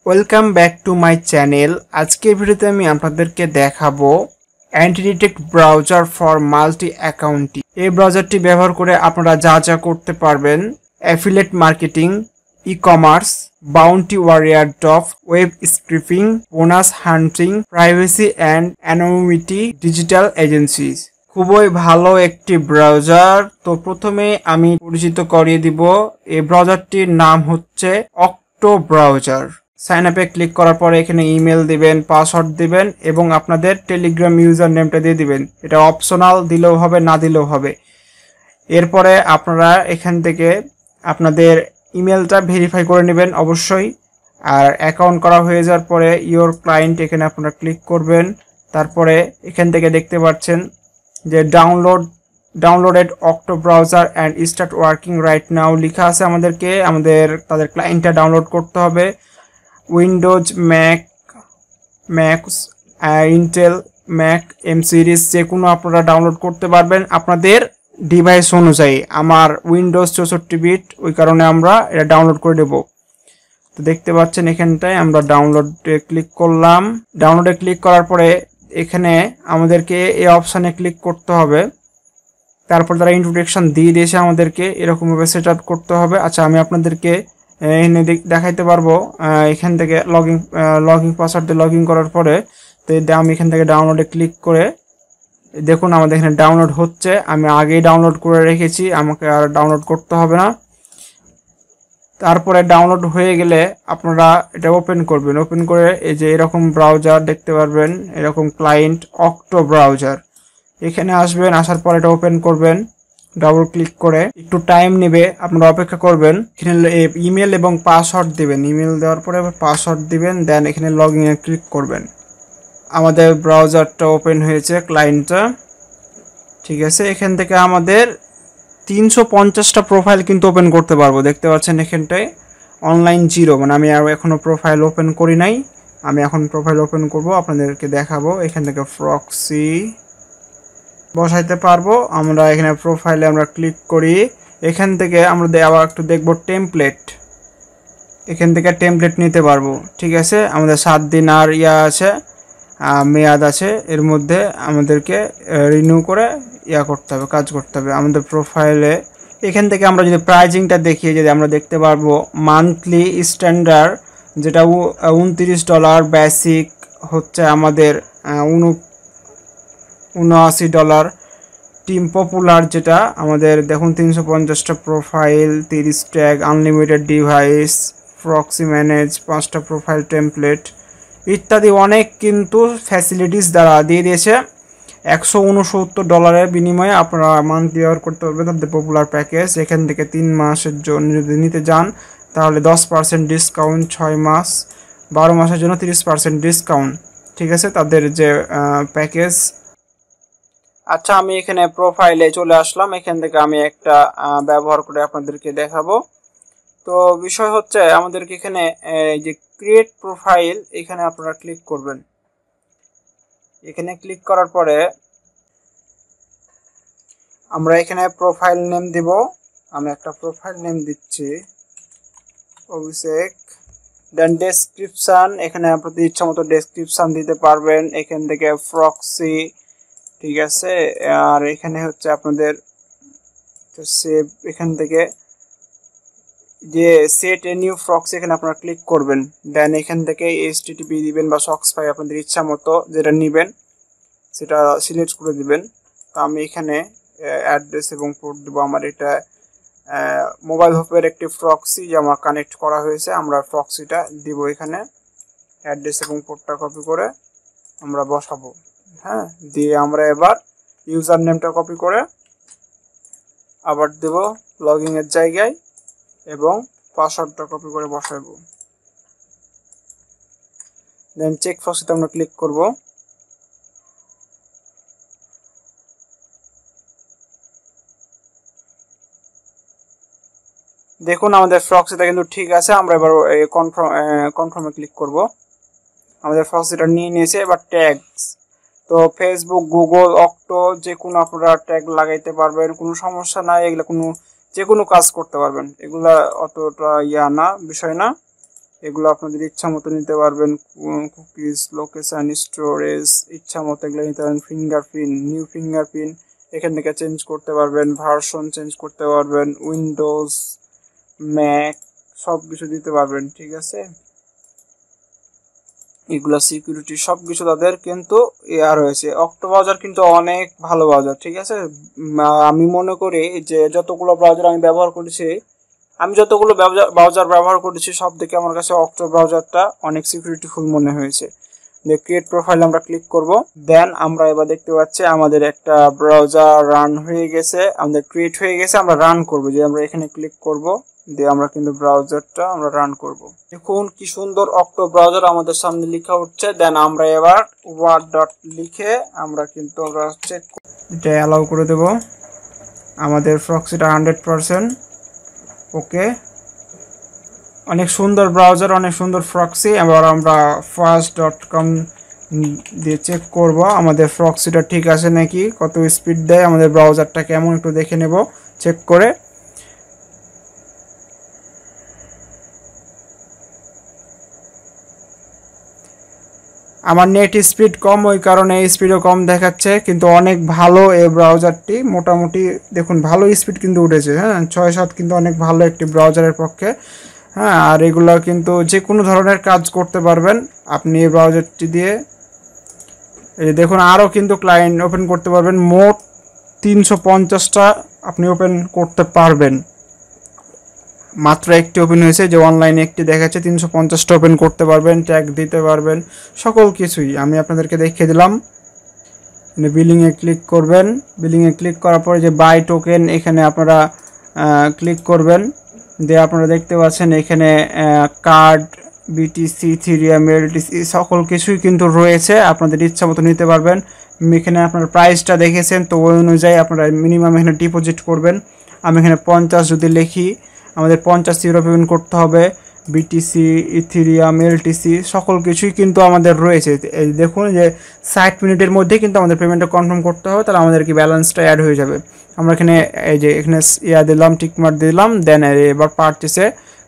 Welcome back to my channel. আজকের ভিডিওতে আমি আপনাদেরকে দেখাবো anti detect browser for multi accounting. এই ব্রাউজারটি ব্যবহার করে আপনারা যা যা করতে পারবেন: affiliate marketing, e commerce, bounty warrior drop, web scraping, bonus hunting, privacy and anonymity, digital agencies. খুবই ভালো একটি ব্রাউজার। তো প্রথমে আমি পরিচিত করিয়ে দিব। এই ব্রাউজারটির নাম হচ্ছে অক্টো ব্রাউজার। সাইন আপে ক্লিক করার পরে এখানে ইমেল দিবেন, পাসওয়ার্ড দিবেন এবং আপনাদের টেলিগ্রাম ইউজার নেমটা দিয়ে দিবেন। এটা অপশনাল, দিলেও হবে, না দিলেও হবে। এরপরে আপনারা এখান থেকে আপনাদের ইমেলটা ভেরিফাই করে নেবেন অবশ্যই। আর অ্যাকাউন্ট করা হয়ে যাওয়ার পরে ইওর ক্লায়েন্ট এখানে আপনারা ক্লিক করবেন। তারপরে এখান থেকে দেখতে পাচ্ছেন যে downloaded Octo browser and start working right now লেখা আছে। তাদের ক্লায়েন্টটা ডাউনলোড করতে হবে। Windows, macOS, Intel, Mac, M series যে কোনো আপনারা ডাউনলোড করতে পারবেন আপনাদের ডিভাইস অনুযায়ী। আমার উইন্ডোজ 64 বিট, ওই কারণে আমরা এটা ডাউনলোড করে দেব। তো দেখতে পাচ্ছেন এখানটায় আমরা ডাউনলোডে ক্লিক করলাম। ডাউনলোডে ক্লিক করার পরে এখানে আমাদেরকে এই অপশানে ক্লিক করতে হবে। তারপর তারা ইন্ট্রোডাকশন দিয়ে দিয়েছে আমাদেরকে এরকমভাবে সেট আপ করতে হবে। আচ্ছা, আমি আপনাদেরকে এখানে দেখাইতে পারবো। এখান থেকে লগইন পাসওয়ার্ড দিয়ে লগইন করার পরে তো আমি এখান থেকে ডাউনলোডে ক্লিক করে দেখুন আমাদের এখানে ডাউনলোড হচ্ছে। আমি আগেই ডাউনলোড করে রেখেছি, আমাকে আর ডাউনলোড করতে হবে না। তারপরে ডাউনলোড হয়ে গেলে আপনারা এটা ওপেন করবেন। ওপেন করে এই যে এরকম ব্রাউজার দেখতে পারবেন, এরকম ক্লায়েন্ট অক্টো ব্রাউজার। এখানে আসবেন, আসার পর এটা ওপেন করবেন ডাবল ক্লিক করে। একটু টাইম নেবে, আপনারা অপেক্ষা করবেন। এখানে ইমেল এবং পাসওয়ার্ড দিবেন। ইমেল দেওয়ার পরে পাসওয়ার্ড দিবেন, দেন এখানে লগ ইনে ক্লিক করবেন। আমাদের ব্রাউজারটা ওপেন হয়েছে, ক্লায়েন্টটা। ঠিক আছে, এখান থেকে আমাদের 350টা প্রোফাইল কিন্তু ওপেন করতে পারবো। দেখতে পাচ্ছেন এখানটায় অনলাইন জিরো, মানে আমি আর এখনো প্রোফাইল ওপেন করি নাই। আমি এখন প্রোফাইল ওপেন করব, আপনাদেরকে দেখাবো। এখান থেকে প্রক্সি বসাইতে পারবো আমরা। এখানে প্রোফাইলে আমরা ক্লিক করি। এখান থেকে আমরা আবার একটু দেখবো টেমপ্লেট। এখান থেকে টেমপ্লেট নিতে পারবো। ঠিক আছে, আমাদের 7 দিন আর আছে, মেয়াদ আছে। এর মধ্যে আমাদেরকে রিনিউ করে করতে হবে, কাজ করতে হবে আমাদের প্রোফাইলে। এখান থেকে আমরা যদি প্রাইজিংটা দেখি, যদি আমরা দেখতে পারবো মান্থলি স্ট্যান্ডার্ড যেটা $29, বেসিক হচ্ছে আমাদের $79, টিম পপুলার যেটা আমাদের দেখুন 350টা profile, 30 tag, unlimited device, proxy manage, 5টা প্রোফাইল টেমপ্লেট ইত্যাদি অনেক কিন্তু ফ্যাসিলিটিস দ্বারা দিয়ে দিয়েছে। $169 বিনিময়ে আপনারা মান্থলি ব্যবহার করতে পারবেন তাদের পপুলার প্যাকেজ। এখান থেকে 3 মাসের জন্য যদি নিতে যান তাহলে 10% ডিসকাউন্ট, 6 মাস, 12 মাসের জন্য 30% ডিসকাউন্ট। ঠিক আছে, তাদের যে প্যাকেজ। আচ্ছা, আমি এখানে প্রোফাইলে চলে আসলাম। এখান থেকে আমি একটা ব্যবহার করে আপনাদেরকে দেখাবো। তো বিষয় হচ্ছে আমাদেরকে এখানে যে ক্রিয়েট প্রোফাইল, এখানে আপনারা ক্লিক করবেন। এখানে ক্লিক করার পরে আমরা এখানে প্রোফাইল নেম দিব। আমি একটা প্রোফাইল নেম দিচ্ছি, অভিষেক। দেন ডেসক্রিপশন, এখানে আপনাদের ইচ্ছা মতো ডেসক্রিপশন দিতে পারবেন। এখান থেকে প্রক্সি, ঠিক আছে। আর এখানে হচ্ছে আপনাদের সেভ, এখান থেকে যে সেট এ নিউ প্রক্সি এখানে আপনারা ক্লিক করবেন। দেন এখান থেকে HTTP দিবেন বা সক্সপাই, আপনাদের ইচ্ছা মতো যেটা নেবেন সেটা সিলেক্ট করে দিবেন। তো আমি এখানে অ্যাড্রেস এবং পোর্ট দেবো। আমার এটা মোবাইল হোপের একটি প্রক্সি যে আমার কানেক্ট করা হয়েছে, আমরা প্রক্সিটা দিব এখানে। অ্যাড্রেস এবং পোর্টটা কপি করে আমরা বসাবো। হ্যাঁ, দিয়ে আমরা এবার ইউজার নেমটা কপি করে আবার দেব লগইনের জায়গায় এবং পাসওয়ার্ডটা কপি করে বসাবো। দেন চেক প্রক্সিতে আমরা ক্লিক করব। দেখুন আমাদের প্রক্সিটা কিন্তু ঠিক আছে। আমরা এবার কনফার্মে ক্লিক করব। আমাদের প্রক্সিটা নিয়ে নিয়েছে। এবার ট্যাগস, তো ফেসবুক, গুগল, অক্টো যে কোনো আপনারা ট্যাগ লাগাইতে পারবেন, কোনো সমস্যা নাই। এগুলো যে কোনো কাজ করতে পারবেন, এগুলা অতটা না, বিষয় না। এগুলো আপনাদের ইচ্ছা মতো নিতে পারবেন। কুকিজ, লোকেশন, স্টোরেজ ইচ্ছা মতো এগুলো নিতে পারবেন। ফিঙ্গারপ্রিন্ট, নিউ ফিঙ্গারপ্রিন্ট এখান থেকে চেঞ্জ করতে পারবেন। ভার্সন চেঞ্জ করতে পারবেন। উইন্ডোজ, ম্যাক সব কিছু দিতে পারবেন, ঠিক আছে। এগুলা সিকিউরিটি সবকিছু তাদের কিন্তু এয়ার হয়েছে। অক্টো ব্রাউজার কিন্তু অনেক ভালো ব্রাউজার, ঠিক আছে। আমি মনে করি যে যতগুলো ব্রাউজার আমি ব্যবহার করেছি, ব্যবহার করেছি সব থেকে আমার কাছে অক্টো ব্রাউজারটা অনেক সিকিউরিটি ফুল মনে হয়েছে। ক্রিয়েট প্রোফাইল আমরা ক্লিক করব। দেন আমরা এবার দেখতে পাচ্ছি আমাদের একটা ব্রাউজার রান হয়ে গেছে, আমাদের ক্রিয়েট হয়ে গেছে। আমরা রান করব, যে আমরা এখানে ক্লিক করব, দিয়ে আমরা কিন্তু ব্রাউজারটা আমরা রান করব। দেখুন কি সুন্দর অক্টো ব্রাউজার আমাদের সামনে লেখা উঠছে। দেন আমরা এবার ওয়ার্ড ডট লিখে আমরা কিন্তু চেক এটা অ্যালাউ করে দেব। আমাদের প্রক্সিটা 100%। ওকে, অনেক সুন্দর ব্রাউজার, অনেক সুন্দর প্রক্সি। এবার আমরা fast.com দিয়ে চেক করব আমাদের প্রক্সিটা ঠিক আছে নাকি, কত স্পিড দেয়, আমাদের ব্রাউজারটা কেমন একটু দেখে নেব চেক করে। আমার নেট স্পিড কম, ওই কারণে স্পিডও কম দেখাচ্ছে, কিন্তু অনেক ভালো এই ব্রাউজারটি। মোটামুটি দেখুন ভালো স্পিড কিন্তু উঠেছে। হ্যাঁ, 6-7 কিন্তু অনেক ভালো একটি ব্রাউজারের পক্ষে। হ্যাঁ, আর এগুলো কিন্তু যে কোনো ধরনের কাজ করতে পারবেন আপনি এই ব্রাউজারটি দিয়ে। এই দেখুন আরও কিন্তু ক্লায়েন্ট ওপেন করতে পারবেন। মোট 350টা আপনি ওপেন করতে পারবেন। মাত্র একটি ওপেন হয়েছে, যে অনলাইনে একটি দেখাচ্ছে। 350টা ওপেন করতে পারবেন, ট্যাগ দিতে পারবেন, সকল কিছুই আমি আপনাদেরকে দেখিয়ে দিলাম। বিলিংয়ে ক্লিক করবেন। বিলিংয়ে ক্লিক করার পরে যে বাই টোকেন এখানে আপনারা ক্লিক করবেন। দিয়ে আপনারা দেখতে পাচ্ছেন এখানে কার্ড, বিটিসি, ইথেরিয়াম, এলটিসি সকল কিছুই কিন্তু রয়েছে, আপনাদের ইচ্ছা মতো নিতে পারবেন। এখানে আপনার প্রাইসটা দেখেছেন, তো ওই অনুযায়ী আপনারা মিনিমাম এখানে ডিপোজিট করবেন। আমি এখানে 50 যদি লিখি, আমাদের 50 ইউরো পেমেন্ট করতে হবে। বিটিসি, ইথেরিয়াম, এলটিসি সকল কিছুই কিন্তু আমাদের রয়েছে। এই দেখুন যে 60 মিনিটের মধ্যে কিন্তু আমাদের পেমেন্টটা কনফার্ম করতে হবে, তাহলে আমাদের কি ব্যালেন্সটা অ্যাড হয়ে যাবে। আমরা এখানে এই যে এখানে দিলাম, টিকমার্ক দিলাম। দেন এবার পারচেসে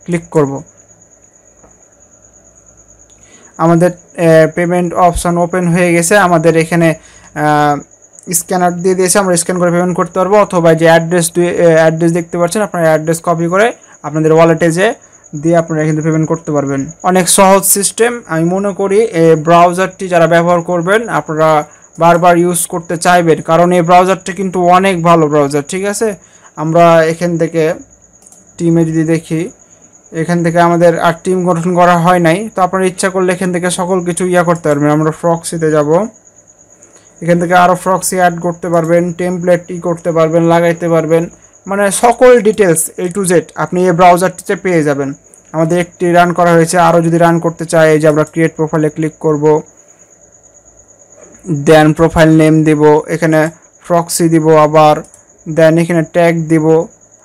ক্লিক করব। আমাদের পেমেন্ট অপশান ওপেন হয়ে গেছে। আমাদের এখানে স্ক্যানার দিয়ে দিয়েছে, আমরা স্ক্যান করে পেমেন্ট করতে পারবো। অথবা যে অ্যাড্রেস দেখতে পাচ্ছেন, আপনারা অ্যাড্রেস কপি করে আপনাদের ওয়ালেটে দিয়ে আপনারা কিন্তু পেমেন্ট করতে পারবেন। অনেক সহজ সিস্টেম। আমি মনে করি এই ব্রাউজারটি যারা ব্যবহার করবেন আপনারা বারবার ইউজ করতে চাইবেন, কারণ এই ব্রাউজারটি কিন্তু অনেক ভালো ব্রাউজার, ঠিক আছে। আমরা এখান থেকে টিমে যদি দেখি, এখান থেকে আমাদের আর টিম গঠন করা হয় নাই, তো আপনারা ইচ্ছা করলে এখান থেকে সকল কিছু করতে পারবেন। আমরা প্রক্সিতে যাব, এখান থেকে আরও প্রক্সি অ্যাড করতে পারবেন, টেমপ্লেট করতে পারবেন, লাগাইতে পারবেন, মানে সকল ডিটেলস A to Z আপনি এই ব্রাউজারটিতে পেয়ে যাবেন। আমাদের একটি রান করা হয়েছে, আরও যদি রান করতে চাই যে আমরা ক্রিয়েট প্রোফাইলে ক্লিক করব। দেন প্রোফাইল নেম দেব, এখানে প্রক্সি দিব, আবার দেন এখানে ট্যাগ দিব।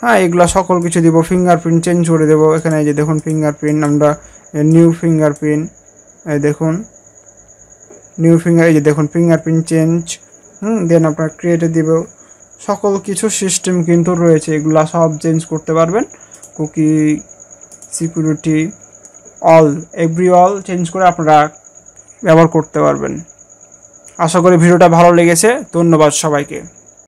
হ্যাঁ, এগুলো সকল কিছু দিব। ফিঙ্গারপ্রিন্ট চেঞ্জ করে দেবো। এখানে যে দেখুন ফিঙ্গারপ্রিন্ট, আমরা নিউ ফিঙ্গারপ্রিন্ট, এই দেখুন নিউ এই যে দেখুন ফিঙ্গারপ্রিন্ট চেঞ্জ। দেন আপনার ক্রিয়েটে দিব। সকল কিছু সিস্টেম কিন্তু রয়েছে, এগুলা সব চেঞ্জ করতে পারবেন। কুকি, সিকিউরিটি, অল চেঞ্জ করে আপনারা ব্যবহার করতে পারবেন। আশা করি ভিডিওটা ভালো লেগেছে। ধন্যবাদ সবাইকে।